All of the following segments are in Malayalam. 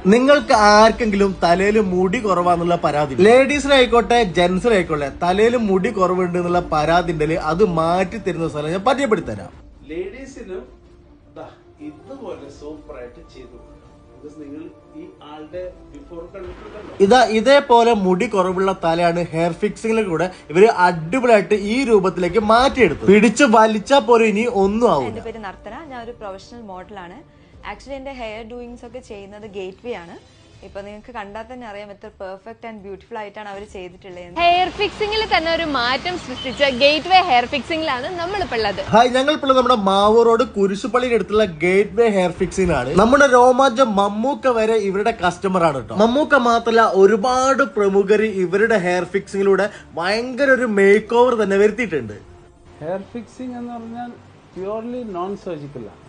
നിങ്ങൾക്ക് ആർക്കെങ്കിലും തലയിൽ മുടി കുറവാന്നുള്ള പരാതി, ലേഡീസിനായിക്കോട്ടെ ജെന്റ്സിനായിക്കോട്ടെ, തലയിൽ മുടി കുറവുണ്ട് എന്നുള്ള പരാതി ഉണ്ടെങ്കിൽ അത് മാറ്റി തരുന്ന സ്ഥലം ഞാൻ പരിചയപ്പെടുത്തി തരാം. ലേഡീസിനും ഇതുപോലെ സൂപ്പറായിട്ട് ചെയ്തു. നിങ്ങൾ ഈ ആളുടെ ബിഫോർ കണ്ടിട്ടുണ്ടല്ലോ. ഇതേപോലെ മുടി കുറവുള്ള തലയാണ് ഹെയർ ഫിക്സിംഗിൽ കൂടെ ഇവര് അടിപൊളിയായിട്ട് ഈ രൂപത്തിലേക്ക് മാറ്റിയെടുത്തു. പിടിച്ച് വലിച്ചാൽ പോലും ഇനി ഒന്നും ആവും. എന്റെ പേര് നർത്തന, ഞാൻ ഒരു പ്രൊഫഷണൽ മോഡലാണ്. ആക്ച്വലി എന്റെ ഹെയർ ഡൂയിങ്സ് ഒക്കെ ചെയ്യുന്നത് ഗേറ്റ് വേ ആണ്. ഇപ്പൊ നിങ്ങൾക്ക് കണ്ടാൽ തന്നെ അറിയാം എത്ര പെർഫെക്റ്റ് ആൻഡ് ബ്യൂട്ടിഫുൾ ആയിട്ടാണ് അവർ ചെയ്തിട്ടുള്ളത്. ഹെയർ ഫിക്സിംഗിൽ തന്നെ ഒരു മാറ്റം സൃഷ്ടിച്ച ഗേറ്റ് വേ ഹെയർ ഫിക്സിംഗിലാണ് നമ്മളിപ്പോൾ ഉള്ളത്. ഞങ്ങളിപ്പോൾ നമ്മുടെ മാവൂർ റോഡ് കുരിശുപള്ളിയുടെ അടുത്തുള്ള ഗേറ്റ് വേ ഹെയർ ഫിക്സിംഗിലാണ്. നമ്മുടെ രോമാഞ്ചം മമ്മൂക്ക വരെ ഇവരുടെ കസ്റ്റമർ ആണ് കേട്ടോ. മമ്മൂക്ക മാത്രമല്ല, ഒരുപാട് പ്രമുഖർ ഇവരുടെ ഹെയർ ഫിക്സിംഗിലൂടെ ഭയങ്കര ഒരു മേക്ക് ഓവർ തന്നെ വരുത്തിയിട്ടുണ്ട്. ഹെയർ ഫിക്സിംഗ് എന്ന് പറഞ്ഞാൽ പ്യുവർലി നോൺ സർജിക്കലാണ്.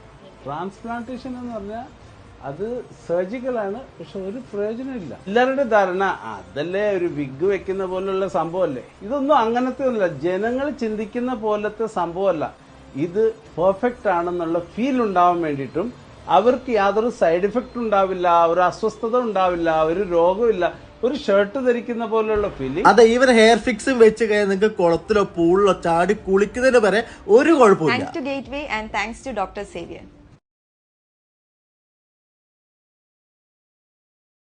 ട്രാൻസ്പ്ലാന്റേഷൻ എന്ന് പറഞ്ഞാൽ അത് സർജിക്കലാണ്, പക്ഷെ ഒരു പ്രയോജനമില്ല. എല്ലാവരുടെ ധാരണ അതല്ലേ ഒരു വിഗ് വെക്കുന്ന പോലുള്ള സംഭവമല്ലേ. ഇതൊന്നും അങ്ങനത്തെ ഒന്നുമില്ല. ജനങ്ങൾ ചിന്തിക്കുന്ന പോലത്തെ സംഭവമല്ല. ഇത് പെർഫെക്റ്റ് ആണെന്നുള്ള ഫീൽ ഉണ്ടാവാൻ വേണ്ടിയിട്ടും അവർക്ക് യാതൊരു സൈഡ് എഫക്റ്റ് ഉണ്ടാവില്ല, ഒരു അസ്വസ്ഥത ഉണ്ടാവില്ല, ഒരു രോഗമില്ല, ഒരു ഷർട്ട് ധരിക്കുന്ന പോലുള്ള ഫീലിംഗ്. അതെ, ഇവർ ഹെയർ ഫിക്സിംഗ് വെച്ച് കഴിഞ്ഞാൽ നിങ്ങൾക്ക് കുളത്തിലോ പൂളിലോ ചാടി കുളിക്കുന്നതിന് വരെ ഒരു കുഴപ്പമില്ല. Thanks to gateway and thanks to doctor Xavier.